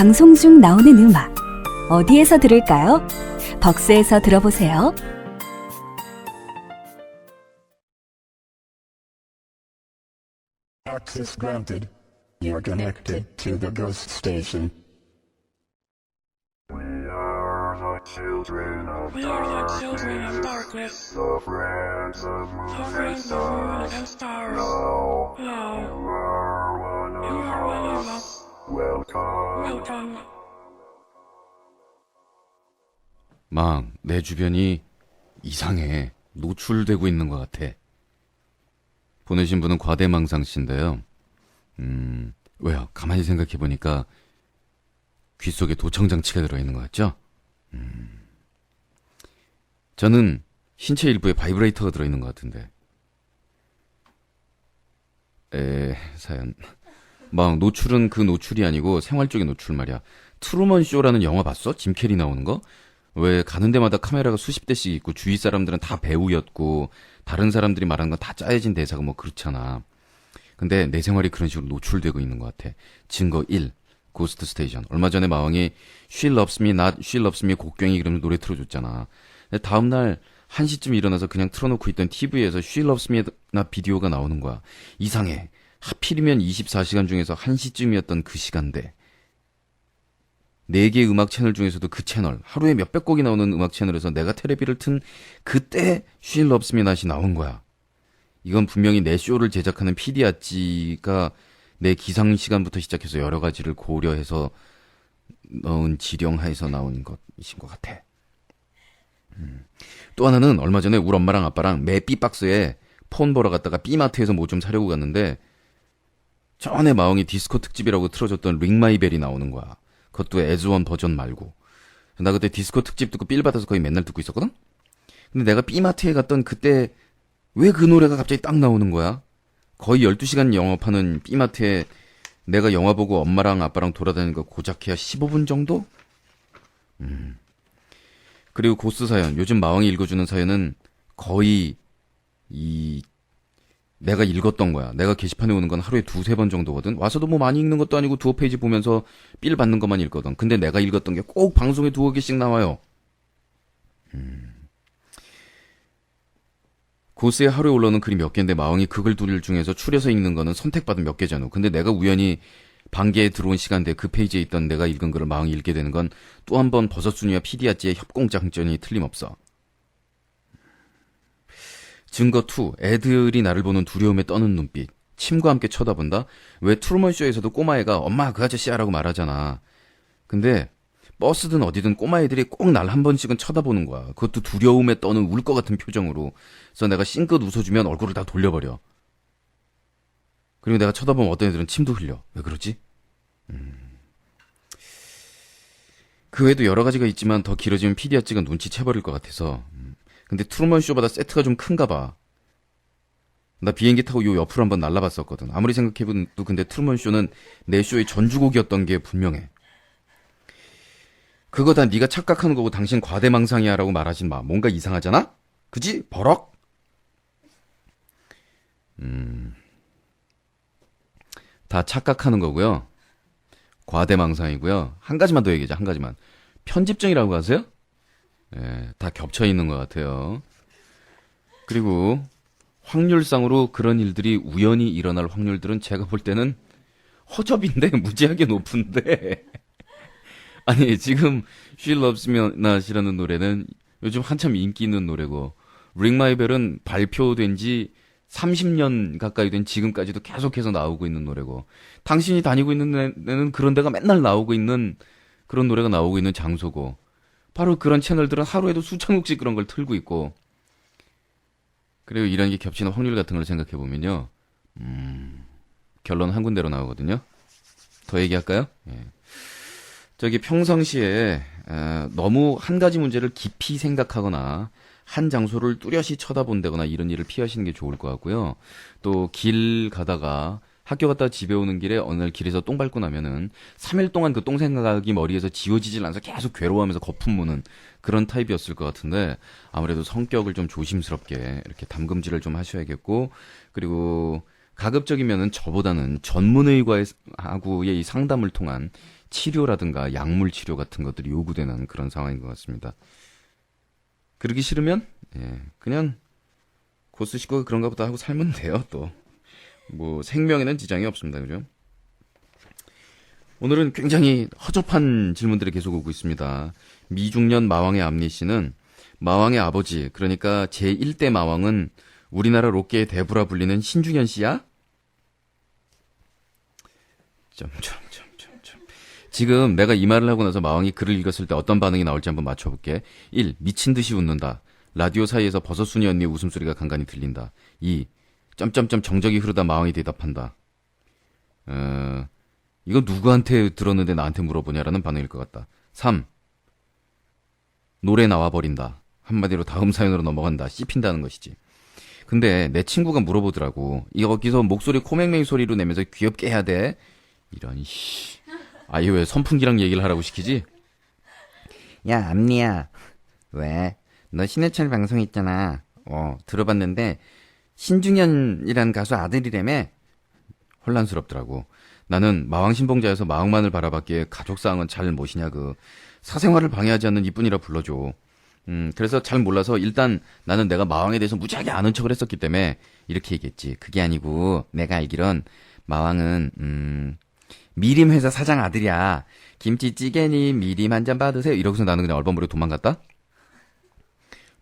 방송 중 나오는 음악 어디에서 들을까요? 벅스에서 들어보세요. Access granted. You're connected to the ghost station. We are the children of darkness, the friends of moon and stars. Now, you are one of us. Welcome. 막 내 주변이 이상해. 노출되고 있는 것 같아. 보내신 분은 과대망상 씨인데요. 왜요? 가만히 생각해보니까 귀 속에 도청장치가 들어있는 것 같죠? 저는 신체 일부에 바이브레이터가 들어있는 것 같은데. 사연. 막 노출은 그 노출이 아니고 생활적인 노출 말이야. 트루먼 쇼라는 영화 봤어? 짐 캐리 나오는 거? 왜 가는 데마다 카메라가 수십 대씩 있고 주위 사람들은 다 배우였고 다른 사람들이 말하는 건 다 짜여진 대사가 뭐 그렇잖아. 근데 내 생활이 그런 식으로 노출되고 있는 것 같아. 증거 1. 고스트 스테이션. 얼마 전에 마왕이 She Loves Me, Not She Loves Me 곡괭이 이러면서 노래 틀어줬잖아. 근데 다음날 1시쯤 일어나서 그냥 틀어놓고 있던 TV에서 She Loves Me나 비디오가 나오는 거야. 이상해. 하필이면 24시간 중에서 1시쯤이었던 그 시간대. 4개 음악 채널 중에서도 그 채널, 하루에 몇백 곡이 나오는 음악 채널에서 내가 테레비를 튼 그때 She Loves Me Not이 나온 거야. 이건 분명히 내 쇼를 제작하는 PD 아찌가 내 기상 시간부터 시작해서 여러 가지를 고려해서 넣은 지령하에서 나온 것이신 것 같아. 또 하나는 얼마 전에 우리 엄마랑 아빠랑 매 B박스에 폰 보러 갔다가 B마트에서 뭐 좀 사려고 갔는데 전에 마왕이 디스코 특집이라고 틀어줬던 링 마이 벨이 나오는 거야. 그것도 에즈원 버전 말고. 나 그때 디스코 특집 듣고 삘 받아서 거의 맨날 듣고 있었거든? 근데 내가 B마트에 갔던 그때 왜 그 노래가 갑자기 딱 나오는 거야? 거의 12시간 영업하는 B마트에 내가 영화 보고 엄마랑 아빠랑 돌아다니는 거 고작 해야 15분 정도? 그리고 고스 사연. 요즘 마왕이 읽어주는 사연은 거의 내가 읽었던 거야. 내가 게시판에 오는 건 하루에 2-3번 정도거든. 와서도 뭐 많이 읽는 것도 아니고 두어 페이지 보면서 삘 받는 것만 읽거든. 근데 내가 읽었던 게 꼭 방송에 2개씩 나와요. 고스에 하루에 올라오는 글이 몇 개인데 마왕이 그 글들 중에서 추려서 읽는 거는 선택받은 몇 개잖아. 근데 내가 우연히 반개에 들어온 시간대 그 페이지에 있던 내가 읽은 글을 마왕이 읽게 되는 건 또 한 번 버섯순이와 피디아찌의 협공작전이 틀림없어. 증거 2. 애들이 나를 보는 두려움에 떠는 눈빛. 침과 함께 쳐다본다? 왜 트루먼쇼에서도 꼬마애가 엄마 그 아저씨야라고 말하잖아. 근데 버스든 어디든 꼬마애들이 꼭 날 한 번씩은 쳐다보는 거야. 그것도 두려움에 떠는 울 것 같은 표정으로. 그래서 내가 싱긋 웃어주면 얼굴을 다 돌려버려. 그리고 내가 쳐다보면 어떤 애들은 침도 흘려. 왜 그러지? 그 외에도 여러 가지가 있지만 더 길어지면 피디아찌가 눈치채버릴 것 같아서. 근데 트루먼쇼보다 세트가 좀 큰가 봐. 나 비행기 타고 요 옆으로 한번 날라봤었거든. 아무리 생각해봐도 근데 트루먼쇼는 내 쇼의 전주곡이었던 게 분명해. 그거 다 네가 착각하는 거고 당신 과대망상이야 라고 말하진 마. 뭔가 이상하잖아? 그지? 버럭? 다 착각하는 거고요. 과대망상이고요. 한 가지만 더 얘기하자. 한 가지만. 편집증이라고 하세요? 예, 다 겹쳐 있는 것 같아요. 그리고 확률상으로 그런 일들이 우연히 일어날 확률들은 제가 볼 때는 허접인데 무지하게 높은데 아니 지금 She Loves Me Not이라는 노래는 요즘 한참 인기 있는 노래고 Ring My Bell은 발표된 지 30년 가까이 된 지금까지도 계속해서 나오고 있는 노래고 당신이 다니고 있는 데는 그런 데가 맨날 나오고 있는 그런 노래가 나오고 있는 장소고 바로 그런 채널들은 하루에도 수천 곡씩 그런 걸 틀고 있고 그리고 이런 게 겹치는 확률 같은 걸 생각해보면요 결론 한 군데로 나오거든요. 더 얘기할까요? 예. 저기 평상시에 너무 한 가지 문제를 깊이 생각하거나 한 장소를 뚜렷이 쳐다본다거나 이런 일을 피하시는 게 좋을 것 같고요. 또 길 가다가 학교 갔다 집에 오는 길에 어느 날 길에서 똥 밟고 나면은 3일 동안 그 똥 생각이 머리에서 지워지질 않아서 계속 괴로워하면서 거품 무는 그런 타입이었을 것 같은데 아무래도 성격을 좀 조심스럽게 이렇게 담금질을 좀 하셔야겠고 그리고 가급적이면은 저보다는 전문의과하고의 이 상담을 통한 치료라든가 약물 치료 같은 것들이 요구되는 그런 상황인 것 같습니다. 그러기 싫으면 그냥 고스시고 그런가 보다 하고 살면 돼요. 또 뭐 생명에는 지장이 없습니다. 그죠? 오늘은 굉장히 허접한 질문들이 계속 오고 있습니다. 미중년 마왕의 암리 씨는 마왕의 아버지, 그러니까 제1대 마왕은 우리나라 롯데의 대부라 불리는 신중현 씨야? 지금 내가 이 말을 하고 나서 마왕이 글을 읽었을 때 어떤 반응이 나올지 한번 맞춰볼게. 1. 미친 듯이 웃는다. 라디오 사이에서 버섯순이 언니의 웃음소리가 간간히 들린다. 2. 정적이 흐르다 마왕이 대답한다. 이거 누구한테 들었는데 나한테 물어보냐라는 반응일 것 같다. 3. 노래 나와버린다. 한마디로 다음 사연으로 넘어간다. 씹힌다는 것이지. 근데 내 친구가 물어보더라고. 여기서 목소리 코맹맹이 소리로 내면서 귀엽게 해야 돼? 이런 씨. 아예 왜 선풍기랑 얘기를 하라고 시키지? 야 암리야. 왜? 너 신해철 방송 있잖아. 들어봤는데 신중현이란 가수 아들이라며? 혼란스럽더라고. 나는 마왕 신봉자여서 마왕만을 바라봤기에 가족사항은 잘 모시냐고. 사생활을 방해하지 않는 이뿐이라 불러줘. 그래서 잘 몰라서 일단 나는 내가 마왕에 대해서 무지하게 아는 척을 했었기 때문에 이렇게 얘기했지. 그게 아니고 내가 알기론 마왕은 미림 회사 사장 아들이야. 김치찌개니 미림 한 잔 받으세요. 이러고서 나는 그냥 얼버무리고 도망갔다.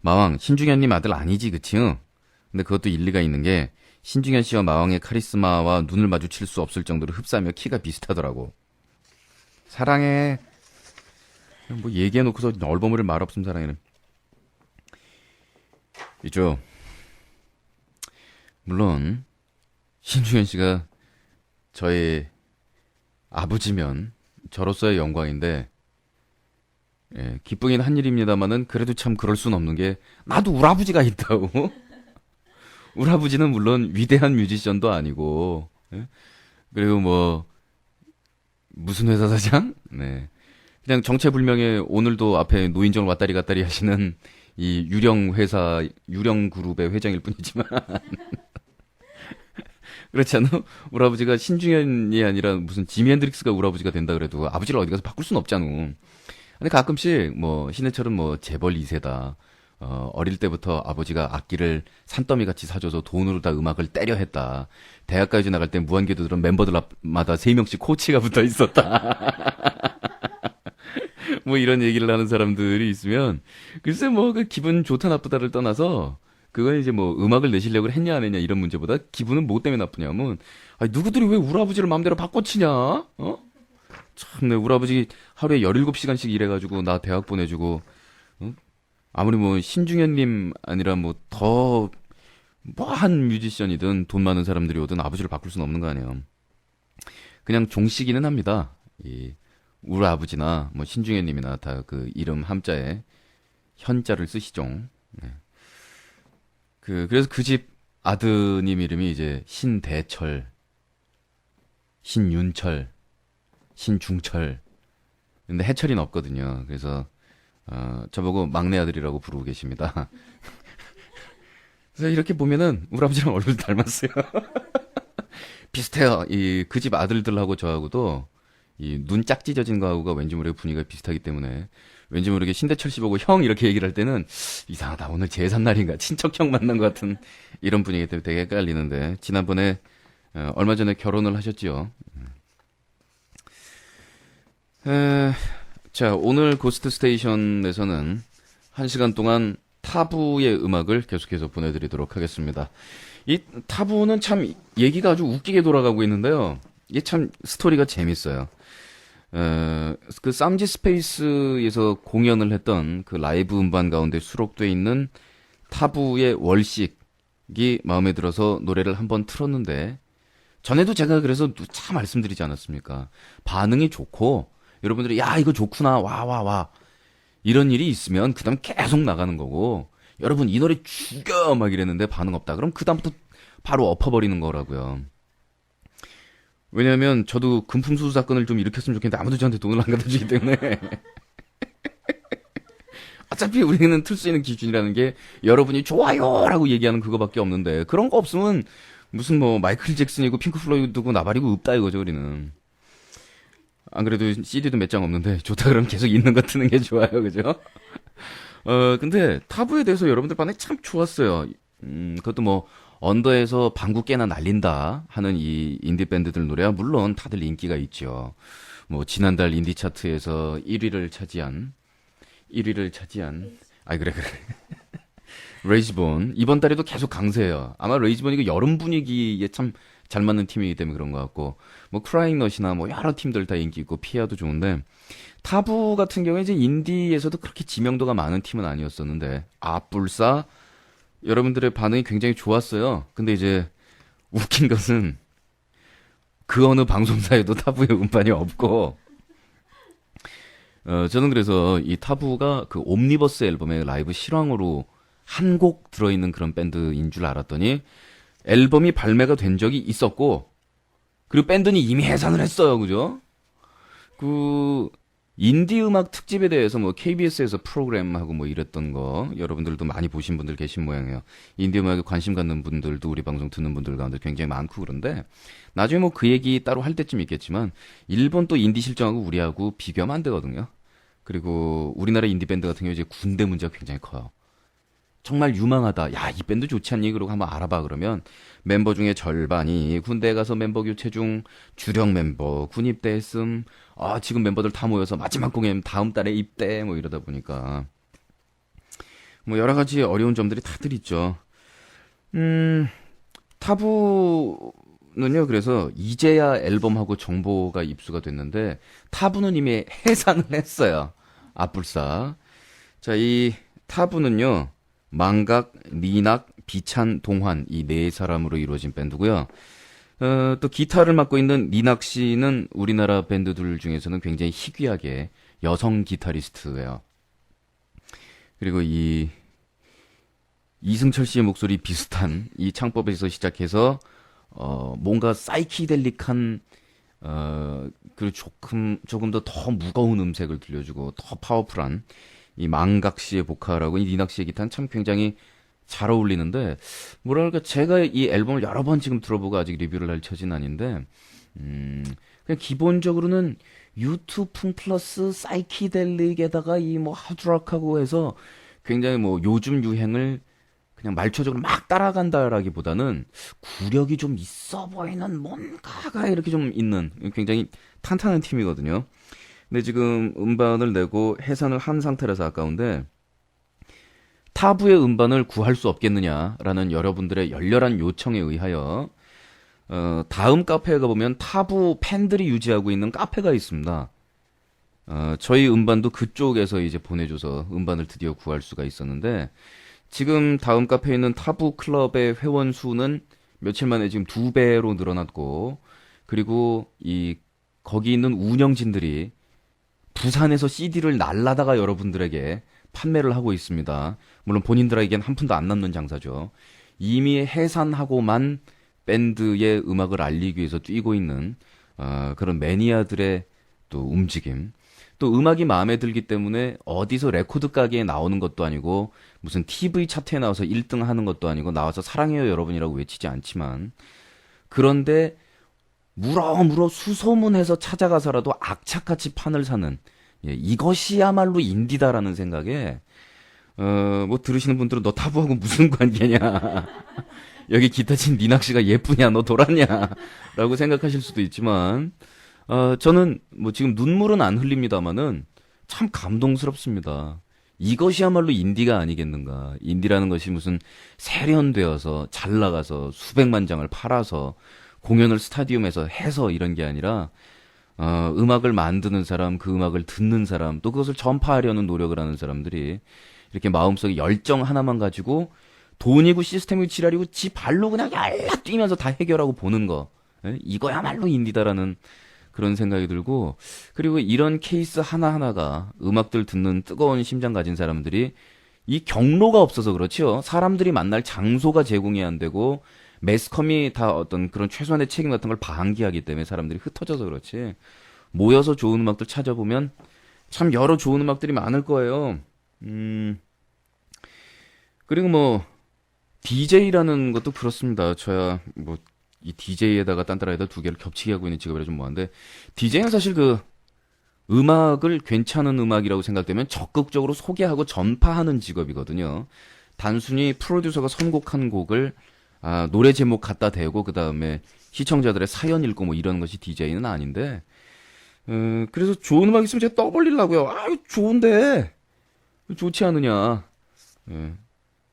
마왕 신중현님 아들 아니지, 그치? 근데 그것도 일리가 있는 게 신중현 씨와 마왕의 카리스마와 눈을 마주칠 수 없을 정도로 흡사하며 키가 비슷하더라고. 사랑해. 뭐 얘기해놓고서 얼버무릴 말 없음 사랑해는. 있죠. 물론 신중현 씨가 저의 아버지면 저로서의 영광인데, 기쁘긴 한 일입니다만은 그래도 참 그럴 순 없는 게 나도 우라부지가 있다고. 우라부지는 물론 위대한 뮤지션도 아니고, 그리고 뭐 무슨 회사 사장? 네. 그냥 정체불명의 오늘도 앞에 노인정을 왔다리 갔다리 하시는 이 유령 회사, 유령 그룹의 회장일 뿐이지만. 그렇지 않아? 우리 아버지가 신중현이 아니라 무슨 지미 핸드릭스가 우리 아버지가 된다 그래도 아버지를 어디 가서 바꿀 순 없잖아. 근데 가끔씩 뭐 신해철은 뭐 재벌 2세다. 어릴 때부터 아버지가 악기를 산더미 같이 사줘서 돈으로 다 음악을 때려 했다. 대학까지 나갈 때 무한궤도들은 멤버들마다 3명씩 코치가 붙어 있었다. 뭐 이런 얘기를 하는 사람들이 있으면 글쎄 뭐 그 기분 좋다 나쁘다를 떠나서 그건 이제 뭐 음악을 내시려고 했냐 안 했냐 이런 문제보다 기분은 뭐 때문에 나쁘냐면, 아니 누구들이 왜 우리 아버지를 마음대로 바꿔치냐? 참, 우리 아버지 하루에 17시간씩 일해가지고 나 대학 보내주고, 아무리 뭐 신중현님 아니라 뭐 더 뭐한 뮤지션이든 돈 많은 사람들이 오든 아버지를 바꿀 수는 없는 거 아니에요. 그냥 종씨기는 합니다. 이 우리 아버지나 뭐 신중현님이나 다 그 이름 함자에 현자를 쓰시죠. 네. 그래서 그 집 아드님 이름이 이제 신대철, 신윤철, 신중철. 근데 해철이는 없거든요. 그래서 저보고 막내 아들이라고 부르고 계십니다. 그래서 이렇게 보면은 우리 아버지랑 얼굴 닮았어요. 비슷해요. 이 그 집 아들들하고 저하고도 이 눈 짝 찢어진 거하고가 왠지 모르게 분위기가 비슷하기 때문에 왠지 모르게 신대철 씨 보고 형 이렇게 얘기를 할 때는 이상하다. 오늘 제삿날인가 친척 형 만난 것 같은 이런 분위기 때문에 되게 헷갈리는데, 지난번에 얼마 전에 결혼을 하셨지요. 자, 오늘 고스트 스테이션에서는 1시간 동안 타부의 음악을 계속해서 보내드리도록 하겠습니다. 이 타부는 참 얘기가 아주 웃기게 돌아가고 있는데요. 이게 참 스토리가 재밌어요. 그 쌈지 스페이스에서 공연을 했던 그 라이브 음반 가운데 수록돼 있는 타부의 월식이 마음에 들어서 노래를 한번 틀었는데, 전에도 제가 그래서 참 말씀드리지 않았습니까? 반응이 좋고 여러분들이 야 이거 좋구나 와 이런 일이 있으면 그 다음 계속 나가는 거고, 여러분 이 노래 죽여 막 이랬는데 반응 없다 그럼 그 다음부터 바로 엎어버리는 거라고요. 왜냐면 저도 금품수수 사건을 좀 일으켰으면 좋겠는데 아무도 저한테 돈을 안 갖다 주기 때문에 어차피 우리는 틀 수 있는 기준이라는 게 여러분이 좋아요라고 얘기하는 그거밖에 없는데, 그런 거 없으면 무슨 뭐 마이클 잭슨이고 핑크 플로이드고 나발이고 없다 이거죠, 우리는. 안 그래도 CD도 몇 장 없는데 좋다 그러면 계속 있는 거 트는 게 좋아요, 그죠? 근데 타부에 대해서 여러분들 반응이 참 좋았어요. 그것도 뭐 언더에서 방구 깨나 날린다 하는 이 인디 밴드들 노래야 물론 다들 인기가 있죠. 뭐 지난달 인디 차트에서 1위를 차지한 아이 그래 레이즈본 이번 달에도 계속 강세예요. 아마 레이즈본이 그 여름 분위기에 참 잘 맞는 팀이기 때문에 그런 것 같고 뭐 크라잉넛이나 뭐 여러 팀들 다 인기 있고 피아도 좋은데 타부 같은 경우에 이제 인디에서도 그렇게 지명도가 많은 팀은 아니었었는데 아뿔싸 여러분들의 반응이 굉장히 좋았어요. 근데 이제 웃긴 것은 그 어느 방송사에도 타부의 음반이 없고 저는 그래서 이 타부가 그 옴니버스 앨범의 라이브 실황으로 한 곡 들어있는 그런 밴드인 줄 알았더니 앨범이 발매가 된 적이 있었고 그리고 밴드는 이미 해산을 했어요. 그죠? 그 인디 음악 특집에 대해서 뭐 KBS에서 프로그램하고 뭐 이랬던 거 여러분들도 많이 보신 분들 계신 모양이에요. 인디 음악에 관심 갖는 분들도 우리 방송 듣는 분들 가운데 굉장히 많고 그런데 나중에 뭐 그 얘기 따로 할 때쯤 있겠지만 일본 또 인디 실정하고 우리하고 비교하면 안 되거든요. 그리고 우리나라 인디 밴드 같은 경우 이제 군대 문제가 굉장히 커요. 정말 유망하다. 야, 이 밴드 좋지 않니? 그러고 한번 알아봐. 그러면 멤버 중에 절반이 군대 가서 멤버 교체 중, 주력 멤버 군 입대했음. 아, 지금 멤버들 다 모여서 마지막 공연 다음 달에 입대. 뭐 이러다 보니까. 뭐 여러 가지 어려운 점들이 다들 있죠. 타부는요, 그래서 이제야 앨범하고 정보가 입수가 됐는데, 타부는 이미 해산을 했어요. 아뿔싸. 자, 이 타부는요, 망각, 니낙, 비찬, 동환 이 네 사람으로 이루어진 밴드고요. 또 기타를 맡고 있는 니낙 씨는 우리나라 밴드들 중에서는 굉장히 희귀하게 여성 기타리스트예요. 그리고 이 이승철 씨의 목소리 비슷한 이 창법에서 시작해서 뭔가 사이키델릭한 그리고 조금 더 무거운 음색을 들려주고 더 파워풀한 이 망각 씨의 보컬하고 이 니낙 씨의 기타는 참 굉장히 잘 어울리는데 뭐랄까 제가 이 앨범을 여러 번 지금 들어보고 아직 리뷰를 할 처지는 아닌데 그냥 기본적으로는 유투풍 플러스 사이키델릭에다가 이 뭐 하드락하고 해서 굉장히 뭐 요즘 유행을 그냥 말초적으로 막 따라간다라기보다는 구력이 좀 있어 보이는 뭔가가 이렇게 좀 있는 굉장히 탄탄한 팀이거든요. 근데 지금 음반을 내고 해산을 한 상태라서 아까운데 타부의 음반을 구할 수 없겠느냐라는 여러분들의 열렬한 요청에 의하여 다음 카페에 가보면 타부 팬들이 유지하고 있는 카페가 있습니다. 저희 음반도 그쪽에서 이제 보내줘서 음반을 드디어 구할 수가 있었는데 지금 다음 카페에 있는 타부 클럽의 회원 수는 며칠 만에 지금 2배로 늘어났고 그리고 이 거기 있는 운영진들이 부산에서 CD를 날라다가 여러분들에게 판매를 하고 있습니다. 물론 본인들에겐 한 푼도 안 남는 장사죠. 이미 해산하고만 밴드의 음악을 알리기 위해서 뛰고 있는 그런 매니아들의 또 움직임. 또 음악이 마음에 들기 때문에 어디서 레코드 가게에 나오는 것도 아니고 무슨 TV 차트에 나와서 1등 하는 것도 아니고 나와서 사랑해요 여러분이라고 외치지 않지만 그런데 물어 수소문해서 찾아가서라도 악착같이 판을 사는 이것이야말로 인디다라는 생각에 뭐 들으시는 분들은 너 타부하고 무슨 관계냐 여기 기타 친 니낙 씨가 예쁘냐 너 돌았냐 라고 생각하실 수도 있지만 저는 뭐 지금 눈물은 안 흘립니다마는 참 감동스럽습니다. 이것이야말로 인디가 아니겠는가. 인디라는 것이 무슨 세련되어서 잘 나가서 수백만 장을 팔아서 공연을 스타디움에서 해서 이런 게 아니라 음악을 만드는 사람, 그 음악을 듣는 사람, 또 그것을 전파하려는 노력을 하는 사람들이 이렇게 마음속에 열정 하나만 가지고 돈이고 시스템이고 지랄이고 지 발로 그냥 얄라 뛰면서 다 해결하고 보는 거. 이거야말로 인디다라는 그런 생각이 들고 그리고 이런 케이스 하나하나가 음악들 듣는 뜨거운 심장 가진 사람들이 이 경로가 없어서 그렇죠. 사람들이 만날 장소가 제공이 안 되고 매스컴이 다 어떤 그런 최소한의 책임 같은 걸 방기하기 때문에 사람들이 흩어져서 그렇지. 모여서 좋은 음악들 찾아보면 참 여러 좋은 음악들이 많을 거예요. 그리고 뭐 DJ라는 것도 그렇습니다. 저야 뭐 이 DJ에다가 딴따라에다 두 개를 겹치게 하고 있는 직업이라 좀 뭐한데 DJ는 사실 그 음악을 괜찮은 음악이라고 생각되면 적극적으로 소개하고 전파하는 직업이거든요. 단순히 프로듀서가 선곡한 곡을 노래 제목 갖다 대고 그 다음에 시청자들의 사연 읽고 뭐 이런 것이 DJ는 아닌데 그래서 좋은 음악 있으면 제가 떠벌리려고요. 좋은데 좋지 않느냐. 예.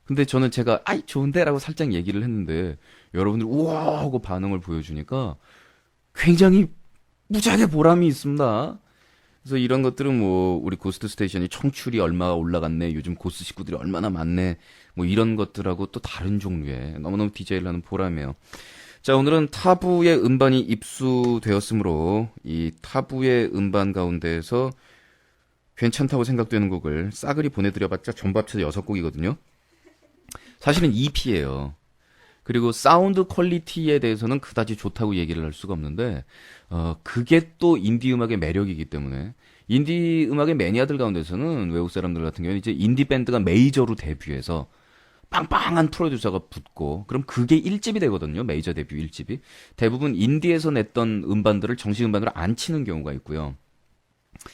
근데 저는 제가 좋은데라고 살짝 얘기를 했는데 여러분들이 우와 하고 반응을 보여주니까 굉장히 무지하게 보람이 있습니다. 그래서 이런 것들은 뭐 우리 고스트 스테이션이 청출이 얼마나 올라갔네, 요즘 고스 식구들이 얼마나 많네, 뭐 이런 것들하고 또 다른 종류의 너무너무 DJ를 하는 보람이에요. 자, 오늘은 타부의 음반이 입수되었으므로 이 타부의 음반 가운데에서 괜찮다고 생각되는 곡을 싸그리 보내드려봤자 전부 합쳐서 6곡이거든요. 사실은 EP예요. 그리고 사운드 퀄리티에 대해서는 그다지 좋다고 얘기를 할 수가 없는데 그게 또 인디 음악의 매력이기 때문에 인디 음악의 매니아들 가운데서는 외국 사람들 같은 경우는 이제 인디 밴드가 메이저로 데뷔해서 빵빵한 프로듀서가 붙고 그럼 그게 1집이 되거든요. 메이저 데뷔 1집이. 대부분 인디에서 냈던 음반들을 정식 음반으로 안 치는 경우가 있고요.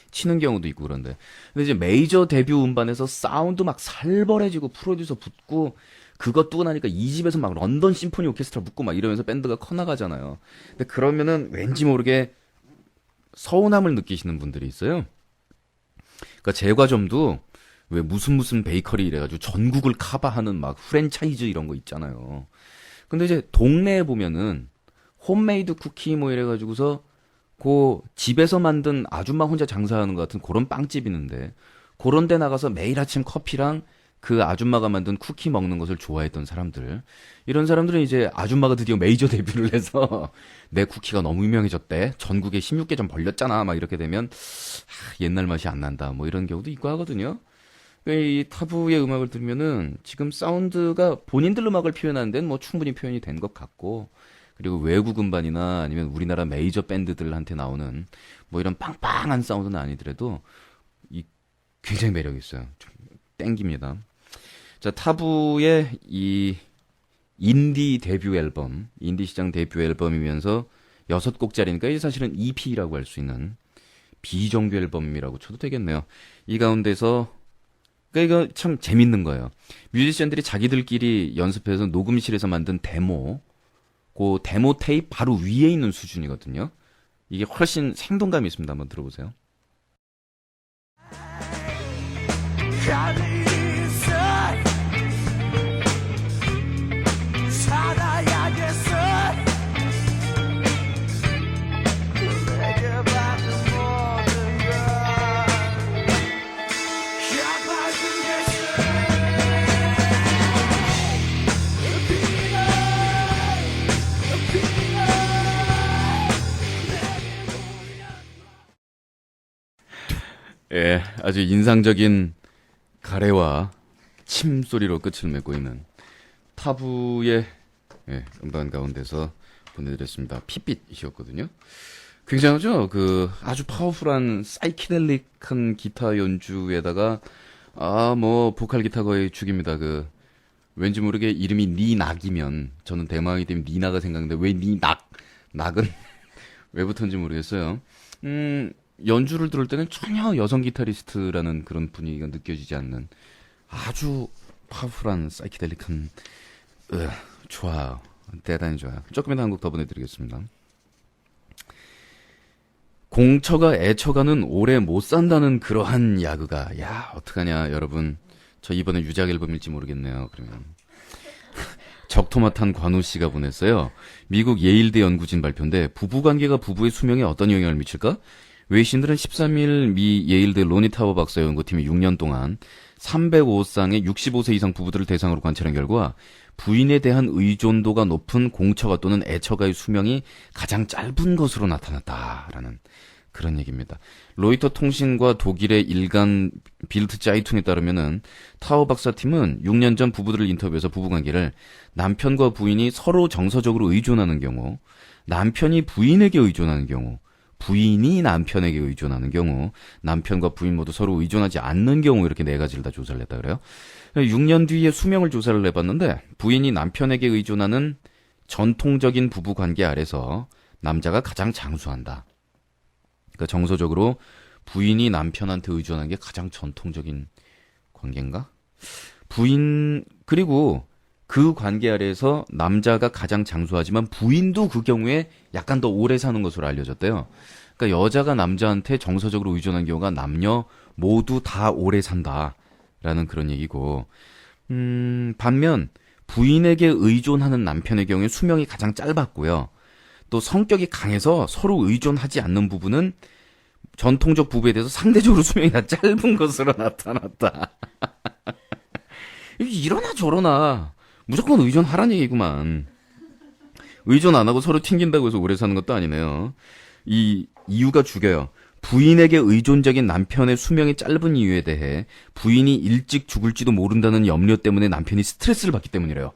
치는 경우도 있고 그런데 근데 이제 메이저 데뷔 음반에서 사운드 막 살벌해지고 프로듀서 붙고 그것 뜨고 나니까 이 집에서 막 런던 심포니 오케스트라 붙고 막 이러면서 밴드가 커나가잖아요. 근데 그러면은 왠지 모르게 서운함을 느끼시는 분들이 있어요. 그러니까 제과점도 왜 무슨 베이커리 이래가지고 전국을 커버하는 막 프랜차이즈 이런 거 있잖아요. 근데 이제 동네에 보면은 홈메이드 쿠키 뭐 이래가지고서 그 집에서 만든 아줌마 혼자 장사하는 것 같은 그런 빵집 있는데 그런 데 나가서 매일 아침 커피랑 그 아줌마가 만든 쿠키 먹는 것을 좋아했던 사람들, 이런 사람들은 이제 아줌마가 드디어 메이저 데뷔를 해서 내 쿠키가 너무 유명해졌대, 전국에 16개점 벌렸잖아, 막 이렇게 되면 옛날 맛이 안 난다 뭐 이런 경우도 있고 하거든요. 이 타부의 음악을 들으면은 지금 사운드가 본인들 음악을 표현하는 데는 뭐 충분히 표현이 된 것 같고, 그리고 외국 음반이나 아니면 우리나라 메이저 밴드들한테 나오는 뭐 이런 빵빵한 사운드는 아니더라도 굉장히 매력이 있어요. 좀 땡깁니다. 자, 타부의 이 인디 데뷔 앨범, 인디 시장 데뷔 앨범이면서 6곡짜리니까 이게 사실은 EP라고 할 수 있는 비정규 앨범이라고 쳐도 되겠네요. 이 가운데서 그러니까 이거 참 재밌는 거예요. 뮤지션들이 자기들끼리 연습해서 녹음실에서 만든 데모, 그 데모 테이프 바로 위에 있는 수준이거든요. 이게 훨씬 생동감이 있습니다. 한번 들어보세요. 예, 아주 인상적인 가래와 침 소리로 끝을 맺고 있는 타부의 음반 가운데서 보내드렸습니다. 핏빛이었거든요. 굉장하죠? 그 아주 파워풀한 사이키델릭한 기타 연주에다가 뭐 보컬 기타 거의 죽입니다. 그 왠지 모르게 이름이 니낙이면 저는 대망이 되면 니나가 생각나는데 왜 니낙? 낙은 왜 붙었는지 모르겠어요. 연주를 들을 때는 전혀 여성 기타리스트라는 그런 분위기가 느껴지지 않는 아주 파워풀한 사이키델릭한 좋아요. 대단히 좋아요. 조금이나 한 곡 더 보내드리겠습니다. 공처가 애처가는 오래 못 산다는 그러한 야그가. 야, 어떡하냐 여러분. 저 이번에 유작 앨범일지 모르겠네요. 그러면 적토마탄 관우 씨가 보냈어요. 미국 예일대 연구진 발표인데 부부관계가 부부의 수명에 어떤 영향을 미칠까? 외신들은 13일 미 예일대 로니 타워 박사 연구팀이 6년 동안 305쌍의 65세 이상 부부들을 대상으로 관찰한 결과 부인에 대한 의존도가 높은 공처가 또는 애처가의 수명이 가장 짧은 것으로 나타났다라는 그런 얘기입니다. 로이터 통신과 독일의 일간 빌트 짜이툰에 따르면은 타워 박사팀은 6년 전 부부들을 인터뷰해서 부부관계를 남편과 부인이 서로 정서적으로 의존하는 경우, 남편이 부인에게 의존하는 경우, 부인이 남편에게 의존하는 경우, 남편과 부인 모두 서로 의존하지 않는 경우 이렇게 네 가지를 다 조사를 했다 그래요. 6년 뒤에 수명을 조사를 해봤는데 부인이 남편에게 의존하는 전통적인 부부 관계 아래서 남자가 가장 장수한다. 그러니까 정서적으로 부인이 남편한테 의존하는 게 가장 전통적인 관계인가? 그리고 그 관계 아래에서 남자가 가장 장수하지만 부인도 그 경우에 약간 더 오래 사는 것으로 알려졌대요. 그러니까 여자가 남자한테 정서적으로 의존한 경우가 남녀 모두 다 오래 산다라는 그런 얘기고, 반면 부인에게 의존하는 남편의 경우에 수명이 가장 짧았고요. 또 성격이 강해서 서로 의존하지 않는 부부는 전통적 부부에 대해서 상대적으로 수명이 다 짧은 것으로 나타났다. 이러나 저러나 무조건 의존하라는 얘기구만. 의존 안 하고 서로 튕긴다고 해서 오래 사는 것도 아니네요. 이 이유가 죽여요. 부인에게 의존적인 남편의 수명이 짧은 이유에 대해 부인이 일찍 죽을지도 모른다는 염려 때문에 남편이 스트레스를 받기 때문이래요.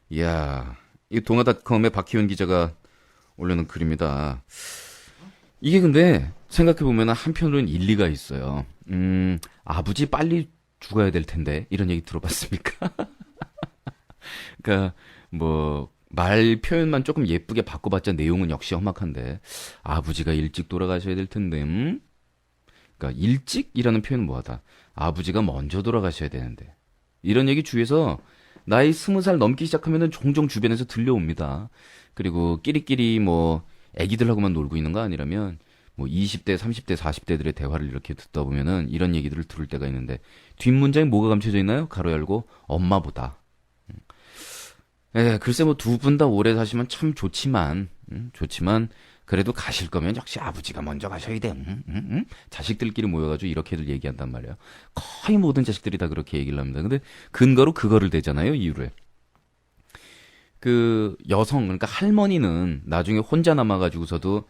이야, 이 동아닷컴의 박희원 기자가 올려놓은 글입니다. 이게 근데 생각해보면 한편으로는 일리가 있어요. 아버지 빨리 죽어야 될 텐데 이런 얘기 들어봤습니까? 그러니까 말 표현만 조금 예쁘게 바꿔봤자 내용은 역시 험악한데 아버지가 일찍 돌아가셔야 될 텐데 그러니까 일찍이라는 표현은 뭐하다. 아버지가 먼저 돌아가셔야 되는데 이런 얘기 주위에서 나이 20살 넘기 시작하면은 종종 주변에서 들려옵니다. 그리고 끼리끼리 애기들하고만 놀고 있는 거 아니라면 20대, 30대, 40대들의 대화를 이렇게 듣다 보면은 이런 얘기들을 들을 때가 있는데 뒷문장에 뭐가 감춰져 있나요? 가로 열고 엄마보다. 글쎄 두 분 다 오래 사시면 참 좋지만 그래도 가실 거면 역시 아버지가 먼저 가셔야 돼. 자식들끼리 모여가지고 이렇게들 얘기한단 말이에요. 거의 모든 자식들이 다 그렇게 얘기를 합니다. 근데 근거로 그거를 대잖아요, 이유를. 그 여성, 그러니까 할머니는 나중에 혼자 남아가지고서도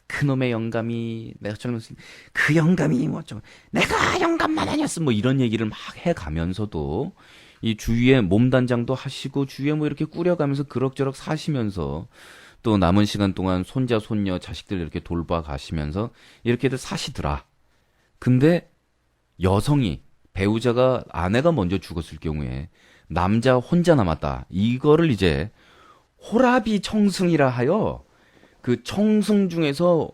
그놈의 영감이 내가 젊었을 때 그 영감이 내가 영감만 아니었으면 이런 얘기를 막 해가면서도 이 주위에 몸단장도 하시고 주위에 이렇게 꾸려가면서 그럭저럭 사시면서 또 남은 시간 동안 손자 손녀 자식들 이렇게 돌봐 가시면서 이렇게들 사시더라. 근데 여성이 배우자가 아내가 먼저 죽었을 경우에 남자 혼자 남았다. 이거를 이제 호라비 청승이라 하여 그 청승 중에서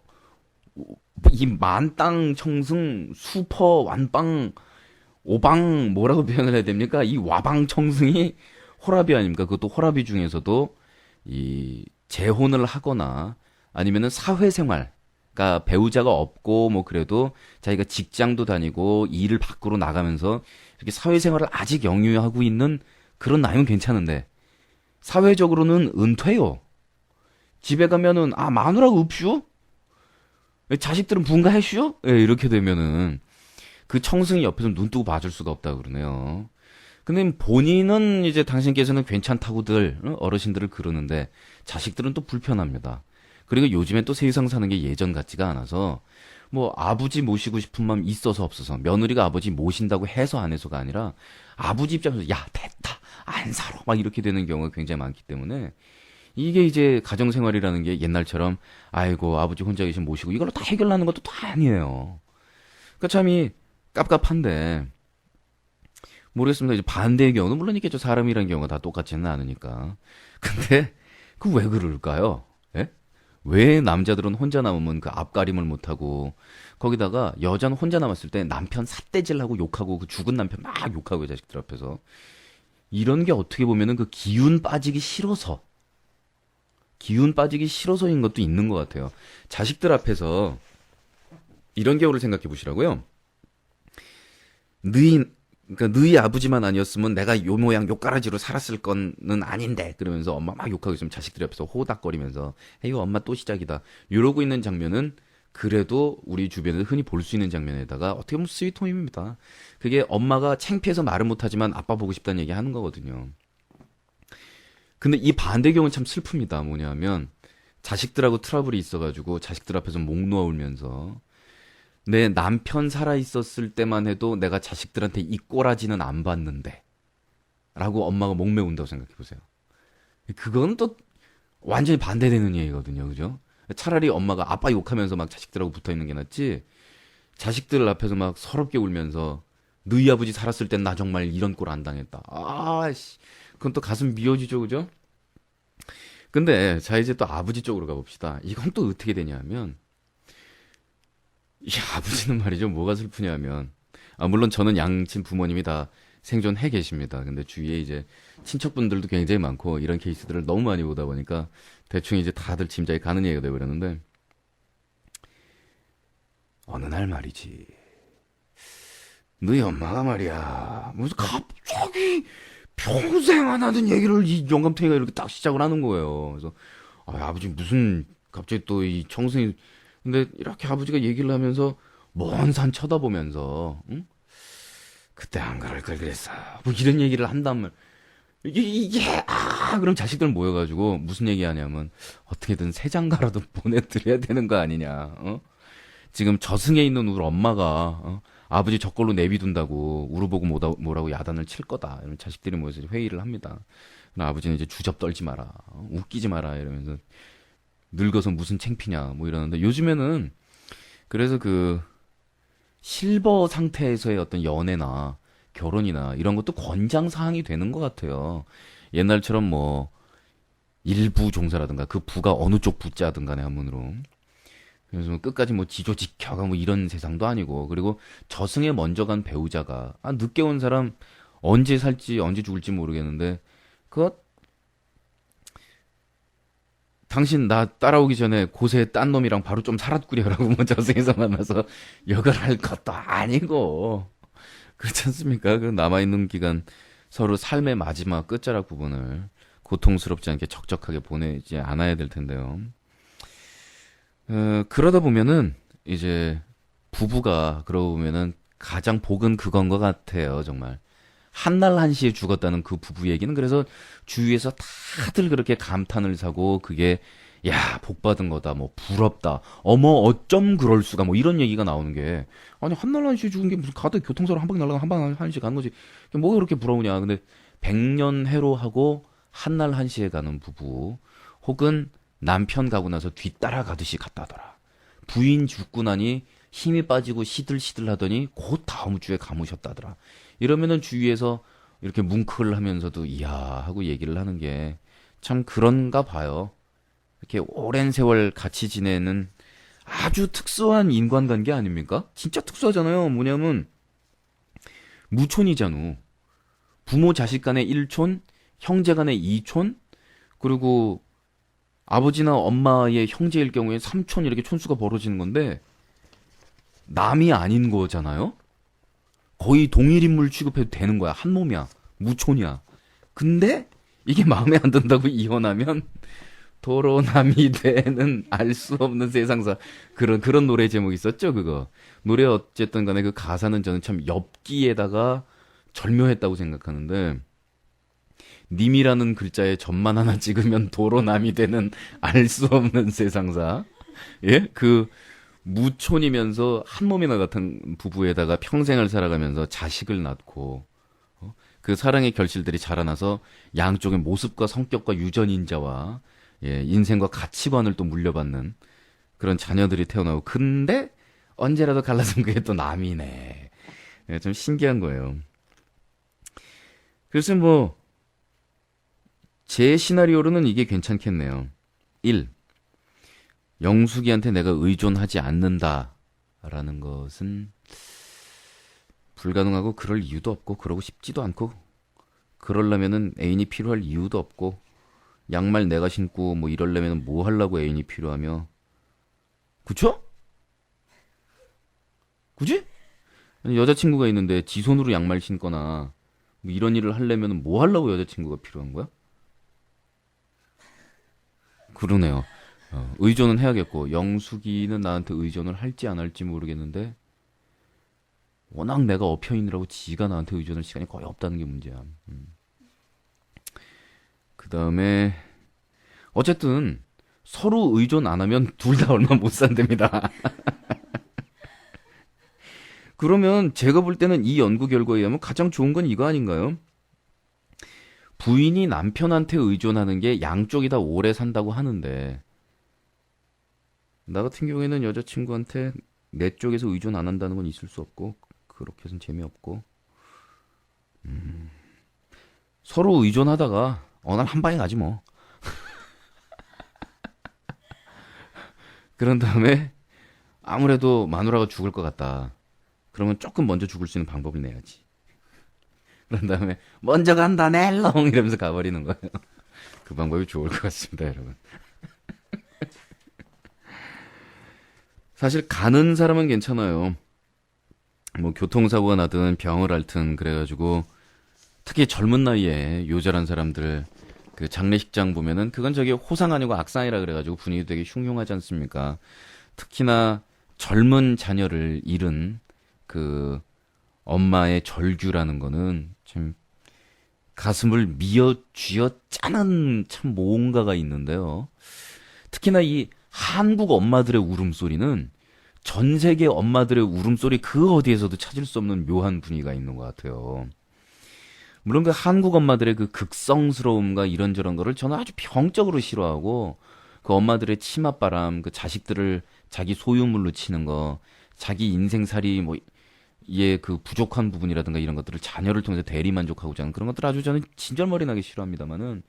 이 만땅 청승, 수퍼, 완빵, 오방 뭐라고 표현을 해야 됩니까? 이 와방 청승이 호라비 아닙니까? 그것도 호라비 중에서도 이 재혼을 하거나 아니면은 사회생활, 그러니까 배우자가 없고 그래도 자기가 직장도 다니고 일을 밖으로 나가면서 이렇게 사회생활을 아직 영유하고 있는 그런 나이면 괜찮은데 사회적으로는 은퇴요. 집에 가면은 마누라 없슈? 자식들은 분가했슈? 이렇게 되면은 그 청승이 옆에서 눈 뜨고 봐줄 수가 없다 그러네요. 근데 본인은 이제 당신께서는 괜찮다고들 어르신들을 그러는데 자식들은 또 불편합니다. 그리고 요즘에 또 세상 사는 게 예전 같지가 않아서 아버지 모시고 싶은 마음 있어서 없어서 며느리가 아버지 모신다고 해서 안 해서가 아니라 아버지 입장에서 야 됐다 안 살아 막 이렇게 되는 경우가 굉장히 많기 때문에 이게 이제 가정생활이라는 게 옛날처럼 아이고 아버지 혼자 계시면 모시고 이걸로 다 해결하는 것도 또 아니에요. 그러니까 참이 깝깝한데 모르겠습니다. 이제 반대의 경우는 물론 있겠죠. 사람이라는 경우가 다 똑같지는 않으니까. 근데 그 왜 그럴까요? 예? 왜 남자들은 혼자 남으면 그 앞가림을 못하고 거기다가 여자는 혼자 남았을 때 남편 삿대질하고 욕하고 그 죽은 남편 막 욕하고 자식들 앞에서 이런 게 어떻게 보면은 그 기운 빠지기 싫어서인 것도 있는 것 같아요. 자식들 앞에서 이런 경우를 생각해 보시라고요. 너희 아버지만 아니었으면 내가 요 모양 요 가라지로 살았을 거는 아닌데 그러면서 엄마 막 욕하고 있으면 자식들 옆에서 호닥거리면서 에이 엄마 또 시작이다 이러고 있는 장면은 그래도 우리 주변에서 흔히 볼 수 있는 장면에다가 어떻게 보면 스위트홈입니다. 그게 엄마가 창피해서 말은 못하지만 아빠 보고 싶다는 얘기 하는 거거든요. 근데 이 반대 경우는 참 슬픕니다. 뭐냐면 자식들하고 트러블이 있어가지고 자식들 앞에서 목 놓아 울면서 내 남편 살아있었을 때만 해도 내가 자식들한테 이 꼬라지는 안 받는데 라고 엄마가 목매운다고 생각해보세요. 그건 또 완전히 반대되는 얘기거든요. 그죠? 차라리 엄마가 아빠 욕하면서 막 자식들하고 붙어 있는 게 낫지. 자식들 앞에서 막 서럽게 울면서 너희 아버지 살았을 땐 나 정말 이런 꼴 안 당했다. 아씨. 그건 또 가슴 미어지죠. 그죠? 근데 자 이제 또 아버지 쪽으로 가봅시다. 이건 또 어떻게 되냐면 이 아버지는 말이죠. 뭐가 슬프냐면 물론 저는 양친 부모님이 다 생존해 계십니다. 근데 주위에 이제 친척분들도 굉장히 많고 이런 케이스들을 너무 많이 보다 보니까 대충 이제 다들 짐작이 가는 얘기가 돼버렸는데 어느 날 말이지 너희 엄마가 말이야 무슨 갑자기 평생 안 하던 얘기를 이 영감탱이가 이렇게 딱 시작을 하는 거예요. 그래서 아버지 무슨 갑자기 또 이 청승이 근데 이렇게 아버지가 얘기를 하면서 먼 산 쳐다보면서 응? 그때 안 그럴 걸 그랬어. 뭐 이런 얘기를 한단 말. 그럼 자식들 모여가지고 무슨 얘기하냐면 어떻게든 새 장가라도 보내드려야 되는 거 아니냐. 어? 지금 저승에 있는 우리 엄마가 아버지 저걸로 내비둔다고 우르보고 뭐라고 야단을 칠 거다. 이런 자식들이 모여서 회의를 합니다. 아버지는 이제 주접 떨지 마라. 웃기지 마라. 이러면서 늙어서 무슨 창피냐. 뭐 이러는데 요즘에는 그래서 그 실버 상태에서의 어떤 연애나 결혼이나 이런 것도 권장 사항이 되는 것 같아요. 옛날처럼 뭐 일부 종사라든가 그 부가 어느 쪽 부자든 간에 한문으로 그래서 끝까지 뭐 지조 지켜가 뭐 이런 세상도 아니고 그리고 저승에 먼저 간 배우자가 늦게 온 사람 언제 살지 언제 죽을지 모르겠는데 그거 당신 나 따라오기 전에 고세 딴 놈이랑 바로 좀 살았구려라고 뭐 저승에서 만나서 역을 할 것도 아니고 그렇지 않습니까? 그 남아있는 기간 서로 삶의 마지막 끝자락 부분을 고통스럽지 않게 적적하게 보내지 않아야 될 텐데요. 그러다 보면은 이제 부부가 그러고 보면은 가장 복은 그건 것 같아요. 정말 한날 한시에 죽었다는 그 부부 얘기는 그래서 주위에서 다들 그렇게 감탄을 사고 그게 야, 복 받은 거다. 뭐 부럽다. 어머 어쩜 그럴 수가 뭐 이런 얘기가 나오는 게 아니 한날 한시에 죽은 게 무슨 가다 교통사고 한 방에 날아가 한 방에 한시에 가는 거지. 뭐가 그렇게 부러우냐. 근데 백년 해로하고 한날 한시에 가는 부부 혹은 남편 가고 나서 뒤따라 가듯이 갔다더라. 부인 죽고 나니 힘이 빠지고 시들시들 하더니 곧 다음 주에 감으셨다더라. 이러면은 주위에서 이렇게 뭉클 하면서도 이야 하고 얘기를 하는 게 참 그런가 봐요. 이렇게 오랜 세월 같이 지내는 아주 특수한 인간관계 아닙니까? 진짜 특수하잖아요. 뭐냐면 무촌이잖아. 부모 자식 간의 1촌, 형제 간의 2촌, 그리고 아버지나 엄마의 형제일 경우에 3촌 이렇게 촌수가 벌어지는 건데 남이 아닌 거잖아요. 거의 동일 인물 취급해도 되는 거야. 한 몸이야. 무촌이야. 근데 이게 마음에 안 든다고 이혼하면 도로 남이 되는 알 수 없는 세상사. 그런 노래 제목 있었죠, 그거. 노래 어쨌든 간에 그 가사는 저는 참 엽기에다가 절묘했다고 생각하는데 님이라는 글자에 점만 하나 찍으면 도로 남이 되는 알 수 없는 세상사. 예? 그 무촌이면서 한 몸이나 같은 부부에다가 평생을 살아가면서 자식을 낳고 그 사랑의 결실들이 자라나서 양쪽의 모습과 성격과 유전인자와 인생과 가치관을 또 물려받는 그런 자녀들이 태어나고 근데 언제라도 갈라선 그게 또 남이네. 좀 신기한 거예요. 그래서 뭐 제 시나리오로는 이게 괜찮겠네요. 1. 영숙이한테 내가 의존하지 않는다라는 것은 불가능하고 그럴 이유도 없고 그러고 싶지도 않고 그러려면은 애인이 필요할 이유도 없고 양말 내가 신고 뭐 이러려면 뭐 하려고 애인이 필요하며 그쵸? 그지? 여자친구가 있는데 지 손으로 양말 신거나 뭐 이런 일을 하려면 뭐 하려고 여자친구가 필요한 거야? 그러네요. 의존은 해야겠고 영숙이는 나한테 의존을 할지 안 할지 모르겠는데 워낙 내가 엎혀있느라고 지가 나한테 의존할 시간이 거의 없다는 게 문제야. 그 다음에 어쨌든 서로 의존 안 하면 둘 다 얼마 못 산답니다. 그러면 제가 볼 때는 이 연구 결과에 의하면 가장 좋은 건 이거 아닌가요? 부인이 남편한테 의존하는 게 양쪽이 다 오래 산다고 하는데, 나 같은 경우에는 여자친구한테 내 쪽에서 의존 안 한다는 건 있을 수 없고, 그렇게 해서는 재미없고, 서로 의존하다가 어느 날 한 방에 가지 뭐. 그런 다음에 아무래도 마누라가 죽을 것 같다. 그러면 조금 먼저 죽을 수 있는 방법을 내야지. 그런 다음에 먼저 간다 넬롱 이러면서 가버리는 거예요. 그 방법이 좋을 것 같습니다, 여러분. 사실 가는 사람은 괜찮아요. 뭐 교통사고가 나든 병을 앓든 그래가지고 특히 젊은 나이에 요절한 사람들 그 장례식장 보면은 그건 저기 호상 아니고 악상이라 그래가지고 분위기 되게 흉흉하지 않습니까? 특히나 젊은 자녀를 잃은 그 엄마의 절규라는 거는 참 가슴을 미어 쥐어 짜는 참 뭔가가 있는데요. 특히나 이 한국 엄마들의 울음소리는 전 세계 엄마들의 울음소리 그 어디에서도 찾을 수 없는 묘한 분위기가 있는 것 같아요. 물론 그 한국 엄마들의 그 극성스러움과 이런저런 거를 저는 아주 병적으로 싫어하고 그 엄마들의 치맛바람, 그 자식들을 자기 소유물로 치는 거, 자기 인생살이 뭐 예, 그 부족한 부분이라든가 이런 것들을 자녀를 통해서 대리 만족하고자 하는 그런 것들 아주 저는 진절머리 나게 싫어합니다만은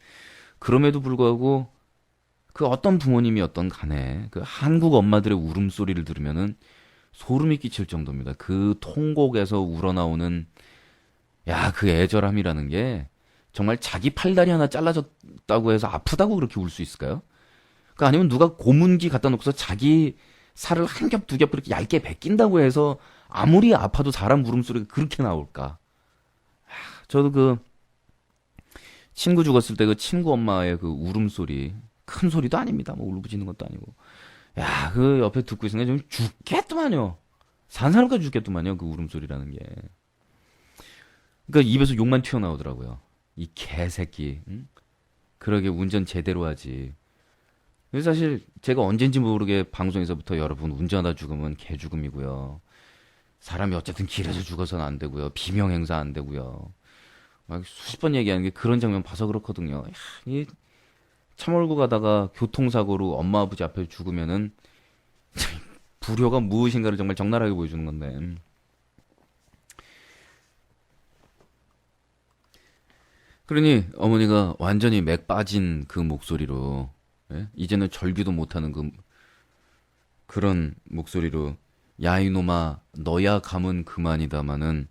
그럼에도 불구하고 그 어떤 부모님이었던 간에 그 한국 엄마들의 울음소리를 들으면은 소름이 끼칠 정도입니다. 그 통곡에서 우러나오는 야, 그 애절함이라는 게 정말 자기 팔다리 하나 잘라졌다고 해서 아프다고 그렇게 울 수 있을까요? 그 아니면 누가 고문기 갖다 놓고서 자기 살을 한 겹 두 겹 그렇게 얇게 베낀다고 해서 아무리 아파도 사람 울음소리가 그렇게 나올까? 저도 그 친구 죽었을 때 그 친구 엄마의 그 울음소리 큰 소리도 아닙니다. 뭐 울부짖는 것도 아니고. 야, 그 옆에 듣고 있으니까 좀 죽겠더만요. 산 사람까지 죽겠더만요. 그 울음소리라는 게. 그러니까 입에서 욕만 튀어나오더라고요. 이 개새끼. 응? 그러게 운전 제대로 하지. 그래서 사실 제가 언젠지 모르게 방송에서부터 여러분 운전하다 죽으면 개 죽음이고요. 사람이 어쨌든 길에서 죽어서는 안 되고요. 비명 행사 안 되고요. 막 수십 번 얘기하는 게 그런 장면 봐서 그렇거든요. 야, 이 차 몰고 가다가 교통사고로 엄마 아버지 앞에 죽으면은 불효가 무엇인가를 정말 적나라하게 보여주는 건데. 그러니 어머니가 완전히 맥 빠진 그 목소리로 예? 이제는 절규도 못하는 그런 목소리로 야 이놈아 너야 감은 그만이다마는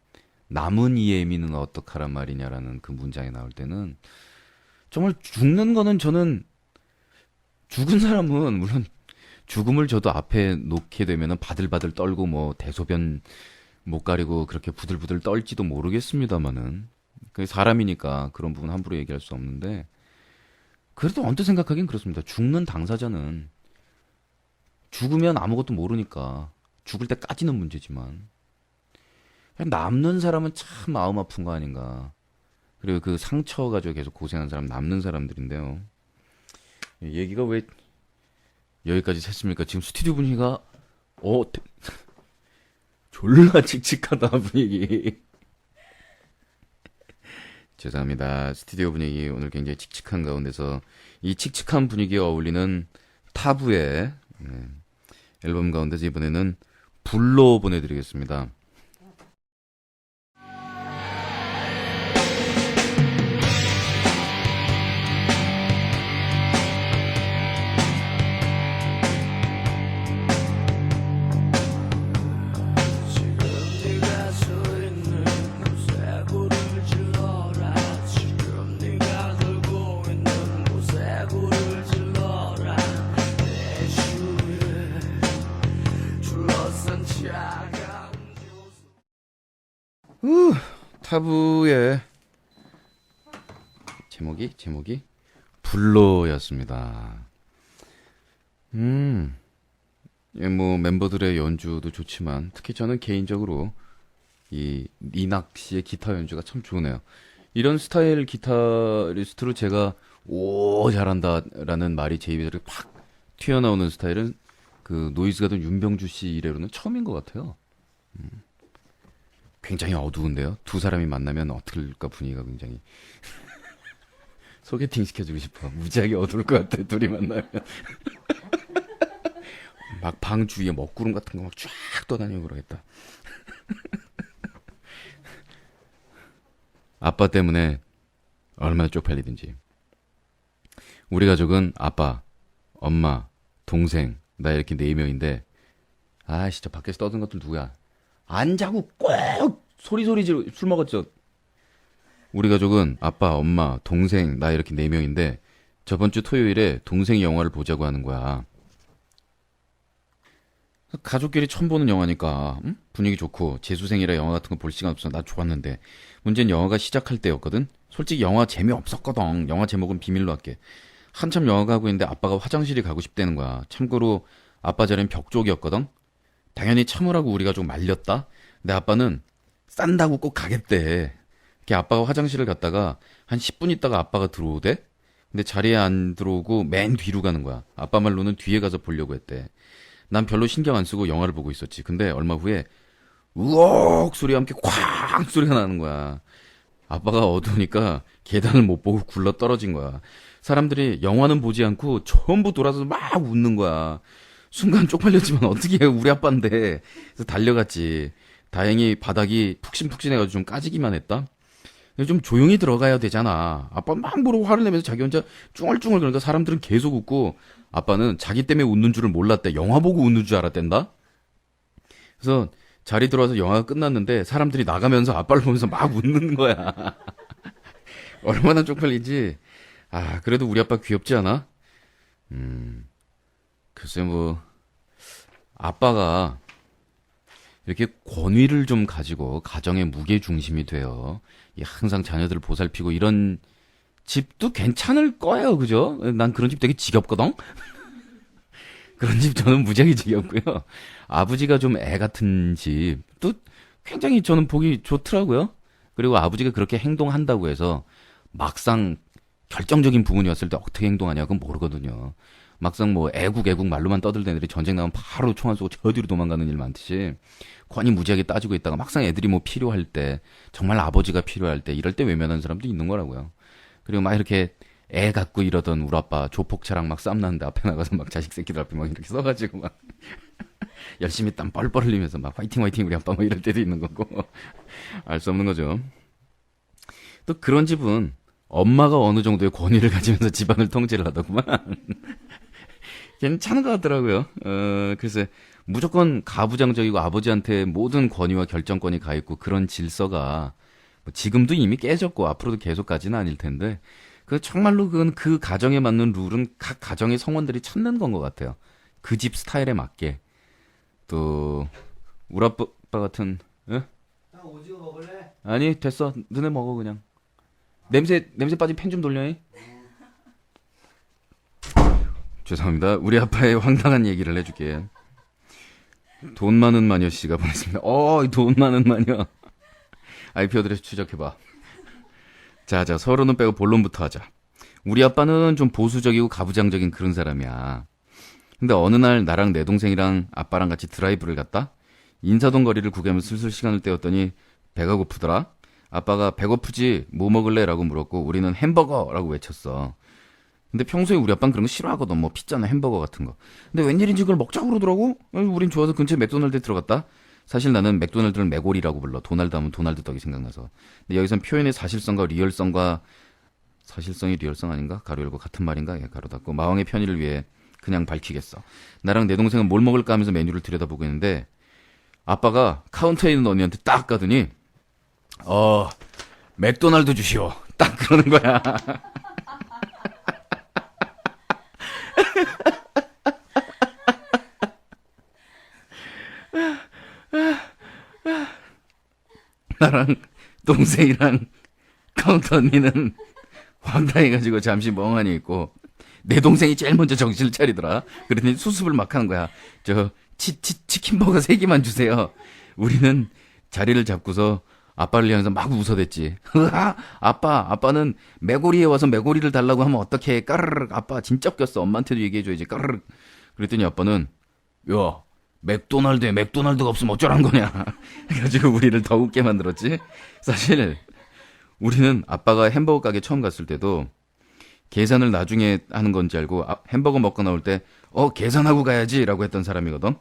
남은 이 애미는 어떡하란 말이냐라는 그 문장이 나올 때는 정말 죽는 거는 저는 죽은 사람은 물론 죽음을 저도 앞에 놓게 되면은 바들바들 떨고 뭐 대소변 못 가리고 그렇게 부들부들 떨지도 모르겠습니다마는 그 사람이니까 그런 부분 함부로 얘기할 수 없는데 그래도 언뜻 생각하긴 그렇습니다. 죽는 당사자는 죽으면 아무것도 모르니까 죽을 때까지는 문제지만 남는 사람은 참 마음 아픈 거 아닌가. 그리고 그 상처 가지고 계속 고생하는 사람 남는 사람들인데요. 얘기가 왜 여기까지 샜습니까? 지금 스튜디오 분위기가 졸라 칙칙하다 분위기. 죄송합니다. 스튜디오 분위기 오늘 굉장히 칙칙한 가운데서 이 칙칙한 분위기에 어울리는 타부의 앨범 가운데서 이번에는 불로 보내드리겠습니다. 타부의 제목이 불로였습니다. 예, 뭐 멤버들의 연주도 좋지만 특히 저는 개인적으로 이 니낙 씨의 기타 연주가 참 좋으네요. 이런 스타일 기타리스트로 제가 오 잘한다라는 말이 제 입에서 팍 튀어나오는 스타일은 그 노이즈 가든 윤병주 씨 이래로는 처음인 것 같아요. 굉장히 어두운데요. 두 사람이 만나면 어떨까 분위기가 굉장히 소개팅 시켜주고 싶어. 무지하게 어두울 것 같아, 둘이 만나면. 막 방 주위에 먹구름 같은 거 막 쫙 떠다니고 그러겠다. 아빠 때문에 얼마나 쪽팔리든지. 우리 가족은 아빠, 엄마, 동생, 나 이렇게 4명인데, 아, 진짜 밖에서 떠든 것들 누구야? 안 자고 꼭 소리 지르, 술 먹었죠? 우리 가족은 아빠, 엄마, 동생, 나 이렇게 4명인데, 저번 주 토요일에 동생이 영화를 보자고 하는 거야. 가족끼리 처음 보는 영화니까 응? 분위기 좋고 재수생이라 영화 같은 거 볼 시간 없어. 나 좋았는데 문제는 영화가 시작할 때였거든. 솔직히 영화 재미없었거든. 영화 제목은 비밀로 할게. 한참 영화가 하고 있는데 아빠가 화장실이 가고 싶다는 거야. 참고로 아빠 자리는 벽 쪽이었거든. 당연히 참으라고 우리 가족 말렸다. 근데 아빠는 싼다고 꼭 가겠대. 이렇게 아빠가 화장실을 갔다가 한 10분 있다가 아빠가 들어오대. 근데 자리에 안 들어오고 맨 뒤로 가는 거야. 아빠 말로는 뒤에 가서 보려고 했대. 난 별로 신경 안 쓰고 영화를 보고 있었지. 근데 얼마 후에 우억 소리와 함께 쾅 소리가 나는 거야. 아빠가 어두우니까 계단을 못 보고 굴러 떨어진 거야. 사람들이 영화는 보지 않고 전부 돌아서 막 웃는 거야. 순간 쪽팔렸지만 어떻게 해, 우리 아빠인데. 그래서 달려갔지. 다행히 바닥이 푹신푹신해가지고 좀 까지기만 했다. 좀 조용히 들어가야 되잖아. 아빠 막 뭐라고 화를 내면서 자기 혼자 쭝얼쭝얼 그러니까 사람들은 계속 웃고 아빠는 자기 때문에 웃는 줄을 몰랐대. 영화 보고 웃는 줄 알았댄다. 그래서 자리 들어와서 영화가 끝났는데 사람들이 나가면서 아빠를 보면서 막 웃는 거야. 얼마나 쪽팔리지. 아, 그래도 우리 아빠 귀엽지 않아? 글쎄 뭐 아빠가 이렇게 권위를 좀 가지고 가정의 무게중심이 돼요. 항상 자녀들을 보살피고 이런 집도 괜찮을 거예요. 그죠? 난 그런 집 되게 지겹거든? 그런 집 저는 무지하게 지겹고요. 아버지가 좀 애 같은 집도 굉장히 저는 보기 좋더라고요. 그리고 아버지가 그렇게 행동한다고 해서 막상 결정적인 부분이 왔을 때 어떻게 행동하냐 그건 모르거든요. 막상 뭐 애국 말로만 떠들던 애들이 전쟁 나면 바로 총알 쏘고 저 뒤로 도망가는 일 많듯이 권위 무지하게 따지고 있다가 막상 애들이 뭐 필요할 때 정말 아버지가 필요할 때 이럴 때 외면하는 사람도 있는 거라고요. 그리고 막 이렇게 애 갖고 이러던 우리 아빠 조폭차랑 막 싸움 나는데 앞에 나가서 막 자식 새끼들 앞에 막 이렇게 써가지고 막 열심히 땀 뻘뻘 흘리면서 막 화이팅 우리 아빠 막 이럴 때도 있는 거고 알 수 없는 거죠. 또 그런 집은 엄마가 어느 정도의 권위를 가지면서 집안을 통제를 하더구만. 괜찮은 것 같더라고요. 글쎄 무조건 가부장적이고 아버지한테 모든 권위와 결정권이 가 있고 그런 질서가 뭐 지금도 이미 깨졌고 앞으로도 계속 가지는 아닐 텐데 그 정말로 그건 그 가정에 맞는 룰은 각 가정의 성원들이 찾는 건 것 같아요. 그 집 스타일에 맞게. 또 우리 아빠 같은 응? 오징어 먹을래? 아니 됐어. 너네 먹어 그냥. 냄새 빠진 팬 좀 돌려. 죄송합니다. 우리 아빠의 황당한 얘기를 해줄게. 돈 많은 마녀 씨가 보냈습니다. 돈 많은 마녀. IP 어드레스 추적해봐. 자, 서로는 빼고 본론부터 하자. 우리 아빠는 좀 보수적이고 가부장적인 그런 사람이야. 근데 어느 날 나랑 내 동생이랑 아빠랑 같이 드라이브를 갔다? 인사동 거리를 구경하면서 슬슬 시간을 때웠더니 배가 고프더라? 아빠가 배고프지? 뭐 먹을래? 라고 물었고 우리는 햄버거라고 외쳤어. 근데 평소에 우리 아빠는 그런 거 싫어하거든. 뭐 피자나 햄버거 같은 거. 근데 웬일인지 그걸 먹자고 그러더라고. 우린 좋아서 근처에 맥도날드에 들어갔다. 사실 나는 맥도날드를 맥오리라고 불러. 도날드 하면 도날드 떡이 생각나서. 근데 여기선 표현의 사실성과 리얼성과 사실성이 리얼성 아닌가? 가로 열고 같은 말인가? 예, 가로 닫고 마왕의 편의를 위해 그냥 밝히겠어. 나랑 내 동생은 뭘 먹을까 하면서 메뉴를 들여다보고 있는데 아빠가 카운터에 있는 언니한테 딱 가더니 맥도날드 주시오. 딱 그러는 거야. 나랑 동생이랑 카운터 언니는 황당해가지고 잠시 멍하니 있고 내 동생이 제일 먼저 정신을 차리더라. 그러더니 수습을 막 하는 거야. 치킨버거 3개만 주세요. 우리는 자리를 잡고서 아빠를 향해서 막 웃어댔지. 아빠는 메고리에 와서 메고리를 달라고 하면 어떡해. 까르르 아빠 진짜 웃겼어. 엄마한테도 얘기해줘야지. 까르르 그랬더니 아빠는 야 맥도날드에 맥도날드가 없으면 어쩌란 거냐. 그래가지고 우리를 더 웃게 만들었지. 사실 우리는 아빠가 햄버거 가게 처음 갔을 때도 계산을 나중에 하는 건지 알고 햄버거 먹고 나올 때 계산하고 가야지라고 했던 사람이거든.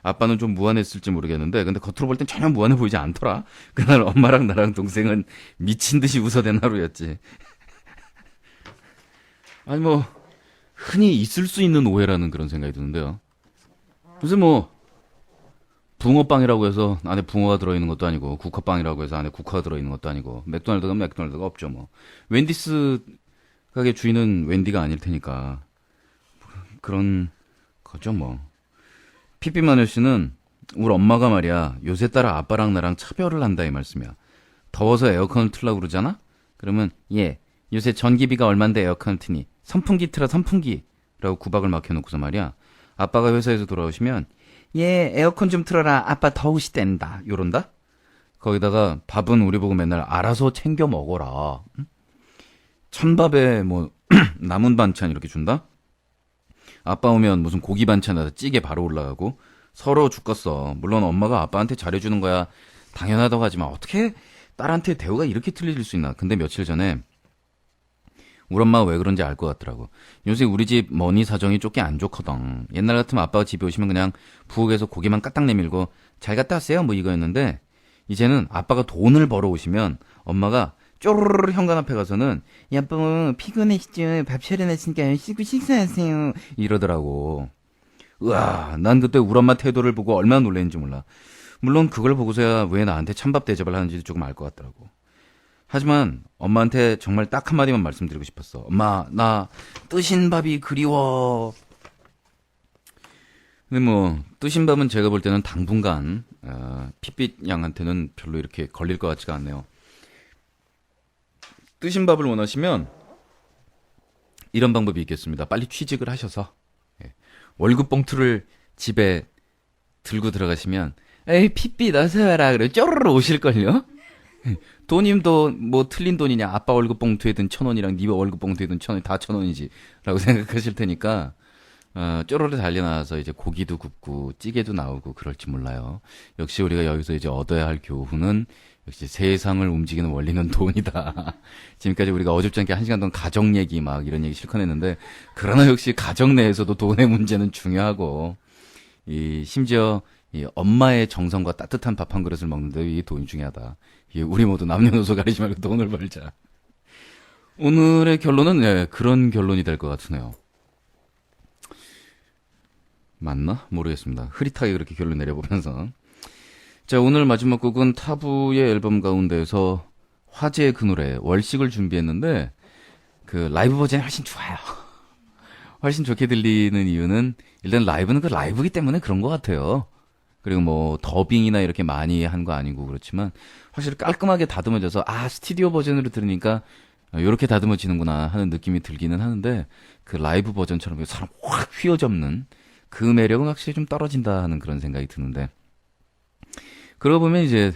아빠는 좀 무안했을지 모르겠는데 근데 겉으로 볼 땐 전혀 무안해 보이지 않더라. 그날 엄마랑 나랑 동생은 미친 듯이 웃어댄 하루였지. 아니 뭐 흔히 있을 수 있는 오해라는 그런 생각이 드는데요. 무슨 뭐 붕어빵이라고 해서 안에 붕어가 들어있는 것도 아니고 국화빵이라고 해서 안에 국화가 들어있는 것도 아니고 맥도날드가 맥도날드가 없죠 뭐. 웬디스 가게 주인은 웬디가 아닐 테니까 그런 거죠 뭐. 피피마녀 씨는 우리 엄마가 말이야 요새 따라 아빠랑 나랑 차별을 한다 이 말씀이야. 더워서 에어컨을 틀라고 그러잖아? 그러면 요새 전기비가 얼만데 에어컨을 트니 선풍기 틀어 선풍기라고 구박을 막 해놓고서 말이야 아빠가 회사에서 돌아오시면 에어컨 좀 틀어라 아빠 더우시댄다 요런다? 거기다가 밥은 우리 보고 맨날 알아서 챙겨 먹어라. 응? 찬밥에 뭐 남은 반찬 이렇게 준다? 아빠 오면 무슨 고기 반찬에다 찌개 바로 올라가고 서로 죽겠어. 물론 엄마가 아빠한테 잘해주는 거야 당연하다고 하지만 어떻게 딸한테 대우가 이렇게 틀려질 수 있나. 근데 며칠 전에 우리 엄마가 왜 그런지 알 것 같더라고. 요새 우리 집 머니 사정이 쫓기 안 좋거든. 옛날 같으면 아빠가 집에 오시면 그냥 부엌에서 고기만 까딱 내밀고 잘 갔다 왔어요 뭐 이거였는데 이제는 아빠가 돈을 벌어 오시면 엄마가 쪼르르 현관 앞에 가서는 여보 피곤해시죠 밥 차려놨으니까 씻고 식사하세요 이러더라고. 우와 난 그때 우리 엄마 태도를 보고 얼마나 놀랐는지 몰라. 물론 그걸 보고서야 왜 나한테 찬밥 대접을 하는지도 조금 알 것 같더라고. 하지만 엄마한테 정말 딱 한마디만 말씀드리고 싶었어. 엄마 나 뜨신 밥이 그리워. 근데 뭐 뜨신 밥은 제가 볼 때는 당분간 핏빛 양한테는 별로 이렇게 걸릴 것 같지가 않네요. 뜨신 밥을 원하시면 이런 방법이 있겠습니다. 빨리 취직을 하셔서 월급 봉투를 집에 들고 들어가시면 에이 핏빛 어서 와라 그래 쪼르르 오실걸요. 돈임도 뭐 틀린 돈이냐 아빠 월급 봉투에 든 1,000원이랑 네 월급 봉투에 든 1,000원이 다 1,000원이지 라고 생각하실 테니까 쪼르르 달려나와서 이제 고기도 굽고 찌개도 나오고 그럴지 몰라요. 역시 우리가 여기서 이제 얻어야 할 교훈은 역시 세상을 움직이는 원리는 돈이다. 지금까지 우리가 어줍잖게 1시간 동안 가정 얘기 막 이런 얘기 실컷 했는데 그러나 역시 가정 내에서도 돈의 문제는 중요하고 심지어 이 엄마의 정성과 따뜻한 밥 한 그릇을 먹는데 이 돈이 중요하다. 우리 모두 남녀노소 가리지 말고 돈을 벌자. 오늘의 결론은 그런 결론이 될 것 같으네요. 맞나? 모르겠습니다. 흐릿하게 그렇게 결론 내려보면서. 자, 오늘 마지막 곡은 타부의 앨범 가운데에서 화제의 그 노래 월식을 준비했는데 그 라이브 버전이 훨씬 좋아요. 훨씬 좋게 들리는 이유는 일단 라이브는 그 라이브이기 때문에 그런 것 같아요. 그리고 뭐 더빙이나 이렇게 많이 한 거 아니고 그렇지만 확실히 깔끔하게 다듬어져서 스튜디오 버전으로 들으니까 이렇게 다듬어지는구나 하는 느낌이 들기는 하는데 그 라이브 버전처럼 사람 확 휘어잡는 그 매력은 확실히 좀 떨어진다 하는 그런 생각이 드는데 그러고 보면 이제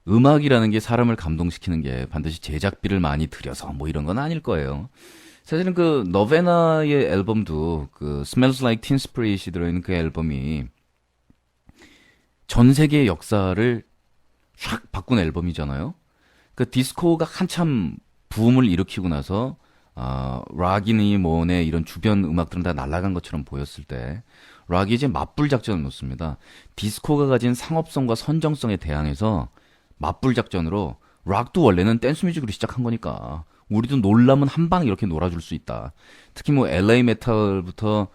음악이라는 게 사람을 감동시키는 게 반드시 제작비를 많이 들여서 뭐 이런 건 아닐 거예요. 사실은 그 너베나의 앨범도 그 Smells Like Teen Spirit이 들어있는 그 앨범이 전 세계의 역사를 샥 바꾼 앨범이잖아요. 그 디스코가 한참 붐을 일으키고 나서 락이니 뭐네 이런 주변 음악들은 다 날아간 것처럼 보였을 때 락이 이제 맞불 작전을 놓습니다. 디스코가 가진 상업성과 선정성에 대항해서 맞불 작전으로 락도 원래는 댄스 뮤직으로 시작한 거니까 우리도 놀라면 한 방 이렇게 놀아줄 수 있다. 특히 뭐 LA 메탈부터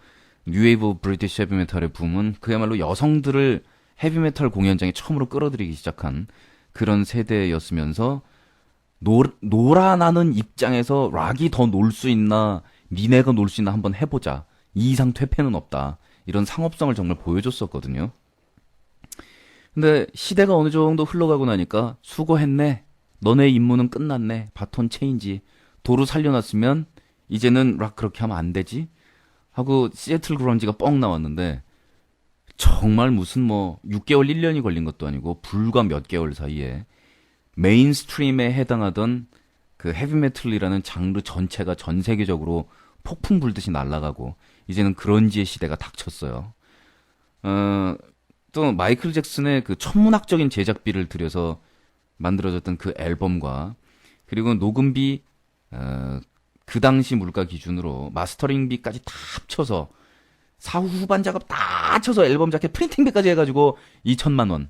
뉴웨이브 브리티시 헤비 메탈의 붐은 그야말로 여성들을 헤비메탈 공연장에 처음으로 끌어들이기 시작한 그런 세대였으면서 놀아나는 입장에서 락이 더 놀 수 있나 니네가 놀 수 있나 한번 해보자. 이 이상 퇴폐는 없다. 이런 상업성을 정말 보여줬었거든요. 근데 시대가 어느 정도 흘러가고 나니까 수고했네. 너네 임무는 끝났네. 바톤 체인지. 도로 살려놨으면 이제는 락 그렇게 하면 안 되지. 하고 시애틀 그런지가 뻥 나왔는데 정말 무슨 뭐 6개월 1년이 걸린 것도 아니고 불과 몇 개월 사이에 메인스트림에 해당하던 그 헤비메탈이라는 장르 전체가 전 세계적으로 폭풍 불듯이 날아가고 이제는 그런지의 시대가 닥쳤어요. 또 마이클 잭슨의 그 천문학적인 제작비를 들여서 만들어졌던 그 앨범과 그리고 녹음비, 그 당시 물가 기준으로 마스터링비까지 다 합쳐서 사후 후반 작업 다 합쳐서 앨범 자켓 프린팅비까지 해가지고 2천만 원.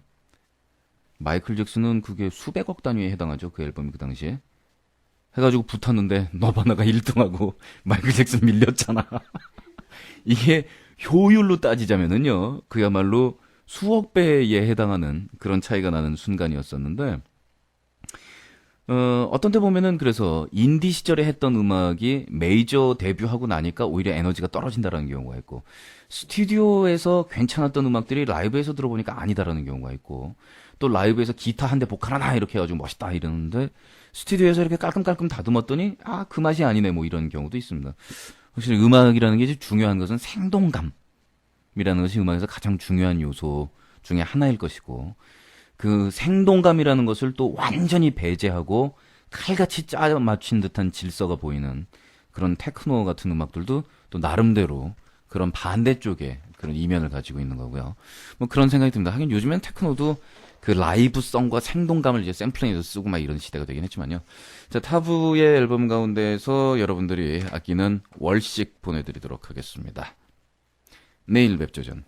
마이클 잭슨은 그게 수백억 단위에 해당하죠. 그 앨범이 그 당시에. 해가지고 붙었는데 너바나가 1등하고 마이클 잭슨 밀렸잖아. 이게 효율로 따지자면은요. 그야말로 수억 배에 해당하는 그런 차이가 나는 순간이었었는데 어떤 때 보면은 그래서 인디 시절에 했던 음악이 메이저 데뷔하고 나니까 오히려 에너지가 떨어진다라는 경우가 있고 스튜디오에서 괜찮았던 음악들이 라이브에서 들어보니까 아니다라는 경우가 있고 또 라이브에서 기타 한 대 보컬 하나 이렇게 해가지고 멋있다 이러는데 스튜디오에서 이렇게 깔끔깔끔 다듬었더니 그 맛이 아니네 뭐 이런 경우도 있습니다. 확실히 음악이라는 게 중요한 것은 생동감이라는 것이 음악에서 가장 중요한 요소 중에 하나일 것이고 그 생동감이라는 것을 또 완전히 배제하고 칼같이 짜 맞춘 듯한 질서가 보이는 그런 테크노 같은 음악들도 또 나름대로 그런 반대쪽에 그런 이면을 가지고 있는 거고요. 뭐 그런 생각이 듭니다. 하긴 요즘엔 테크노도 그 라이브성과 생동감을 이제 샘플링해서 쓰고 막 이런 시대가 되긴 했지만요. 자, 타부의 앨범 가운데에서 여러분들이 아끼는 월식 보내드리도록 하겠습니다. 내일 뵙죠, 전.